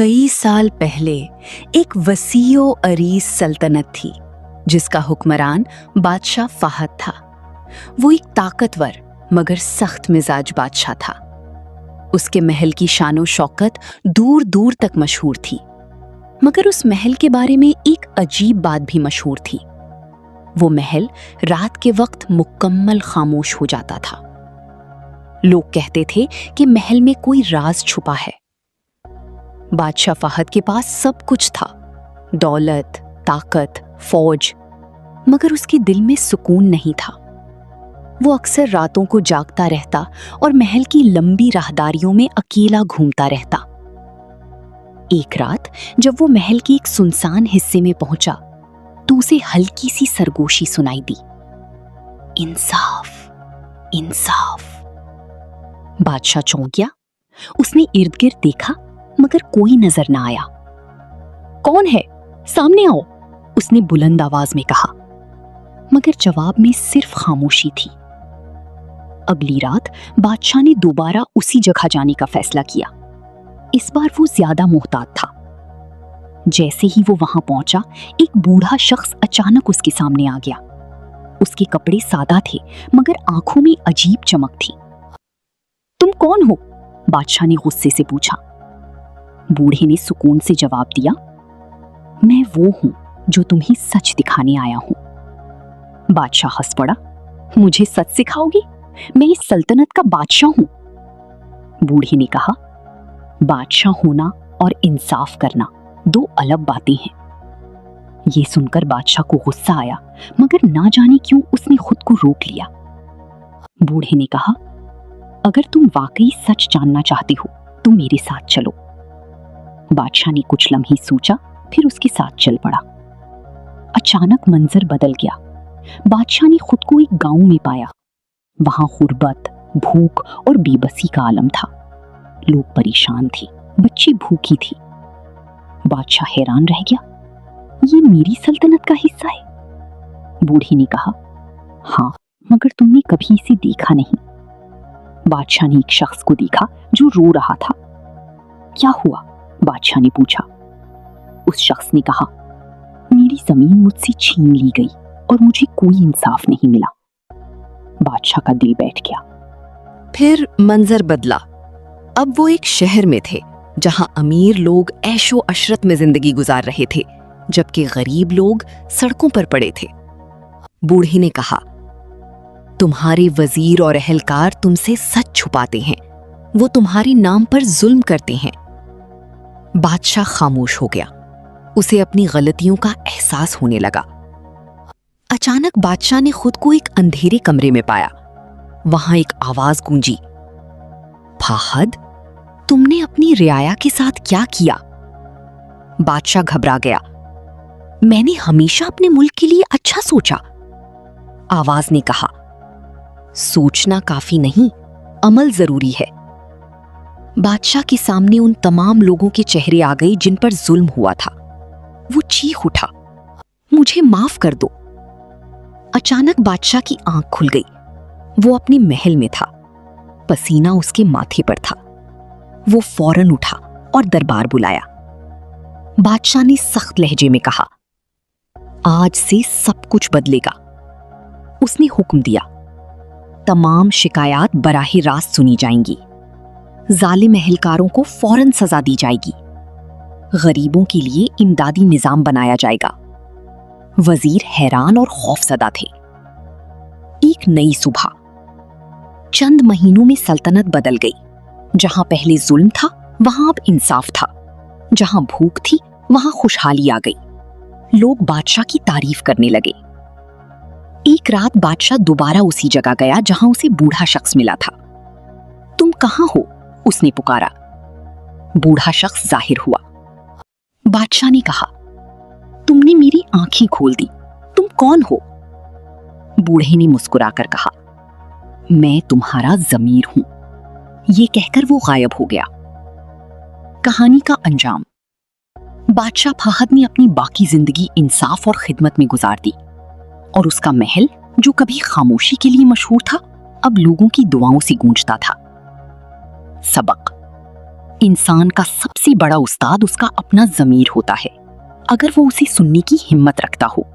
कई साल पहले एक वसीओ अरीज सल्तनत थी जिसका हुक्मरान बादशाह फाहद था। वो एक ताकतवर मगर सख्त मिजाज बादशाह था। उसके महल की शानो शौकत दूर दूर तक मशहूर थी, मगर उस महल के बारे में एक अजीब बात भी मशहूर थी। वो महल रात के वक्त मुकम्मल खामोश हो जाता था। लोग कहते थे कि महल में कोई राज छुपा है। बादशाह फाहद के पास सब कुछ था, दौलत, ताकत, फौज, मगर उसके दिल में सुकून नहीं था। वो अक्सर रातों को जागता रहता और महल की लंबी राहदारियों में अकेला घूमता रहता। एक रात जब वो महल के एक सुनसान हिस्से में पहुंचा तो उसे हल्की सी सरगोशी सुनाई दी। इंसाफ, इंसाफ। बादशाह चौंक गया। उसने इर्द गिर्द देखा मगर कोई नजर ना आया। कौन है? सामने आओ, उसने बुलंद आवाज में कहा, मगर जवाब में सिर्फ खामोशी थी। अगली रात बादशाह ने दोबारा उसी जगह जाने का फैसला किया। इस बार वो ज्यादा मोहतात था। जैसे ही वो वहां पहुंचा, एक बूढ़ा शख्स अचानक उसके सामने आ गया। उसके कपड़े सादा थे मगर आंखों में अजीब चमक थी। तुम कौन हो? बादशाह ने गुस्से से पूछा। बूढ़े ने सुकून से जवाब दिया, मैं वो हूं जो तुम्हें सच दिखाने आया हूं। बादशाह हंस पड़ा। मुझे सच सिखाओगे? मैं इस सल्तनत का बादशाह हूं। बूढ़े ने कहा, बादशाह होना और इंसाफ करना दो अलग बातें हैं। ये सुनकर बादशाह को गुस्सा आया, मगर ना जाने क्यों उसने खुद को रोक लिया। बूढ़े ने कहा, अगर तुम वाकई सच जानना चाहते हो तो मेरे साथ चलो। बादशाह ने कुछ लम्हे सोचा, फिर उसके साथ चल पड़ा। अचानक मंजर बदल गया। बादशाह ने खुद को एक गांव में पाया। वहां गुर्बत, भूख और बेबसी का आलम था। लोग परेशान थे, बच्ची भूखी थी। बादशाह हैरान रह गया, ये मेरी सल्तनत का हिस्सा है? बूढ़े ने कहा, हाँ, मगर तुमने कभी इसे देखा नहीं। बादशाह ने एक शख्स को देखा जो रो रहा था। क्या हुआ? बादशाह ने पूछा। उस शख्स ने कहा, मेरी जमीन मुझसे छीन ली गई और मुझे कोई इंसाफ नहीं मिला। बादशाह का दिल बैठ गया। फिर मंजर बदला। अब वो एक शहर में थे जहां अमीर लोग ऐशो अशरत में जिंदगी गुजार रहे थे, जबकि गरीब लोग सड़कों पर पड़े थे। बूढ़े ने कहा, तुम्हारे वजीर और अहलकार तुमसे सच छुपाते हैं। वो तुम्हारे नाम पर जुल्म करते हैं। बादशाह खामोश हो गया। उसे अपनी गलतियों का एहसास होने लगा। अचानक बादशाह ने खुद को एक अंधेरे कमरे में पाया। वहां एक आवाज गूंजी, फाहद, तुमने अपनी रियाया के साथ क्या किया? बादशाह घबरा गया। मैंने हमेशा अपने मुल्क के लिए अच्छा सोचा। आवाज ने कहा, सोचना काफी नहीं, अमल जरूरी है। बादशाह के सामने उन तमाम लोगों के चेहरे आ गए जिन पर जुल्म हुआ था। वो चीख उठा, मुझे माफ कर दो। अचानक बादशाह की आंख खुल गई। वो अपने महल में था। पसीना उसके माथे पर था। वो फौरन उठा और दरबार बुलाया। बादशाह ने सख्त लहजे में कहा, आज से सब कुछ बदलेगा। उसने हुक्म दिया, तमाम शिकायत बराहे रास्त सुनी जाएंगी। जालिम अहलकारों को फौरन सजा दी जाएगी। गरीबों के लिए इमदादी निजाम बनाया जाएगा। वजीर हैरान और खौफजदा थे। एक नई सुबह। चंद महीनों में सल्तनत बदल गई। जहां पहले जुल्म था वहां अब इंसाफ था। जहां भूख थी वहां खुशहाली आ गई। लोग बादशाह की तारीफ करने लगे। एक रात बादशाह दोबारा उसी जगह गया जहां उसे बूढ़ा शख्स मिला था। तुम कहां हो? उसने पुकारा। बूढ़ा शख्स जाहिर हुआ। बादशाह ने कहा, तुमने मेरी आंखें खोल दी। तुम कौन हो? बूढ़े ने मुस्कुराकर कहा, मैं तुम्हारा जमीर हूं। ये कहकर वो गायब हो गया। कहानी का अंजाम। बादशाह फाहद ने अपनी बाकी जिंदगी इंसाफ और खिदमत में गुजार दी, और उसका महल जो कभी खामोशी के लिए मशहूर था अब लोगों की दुआओं से गूंजता था। सबक: इंसान का सबसे बड़ा उस्ताद उसका अपना ज़मीर होता है, अगर वो उसे सुनने की हिम्मत रखता हो।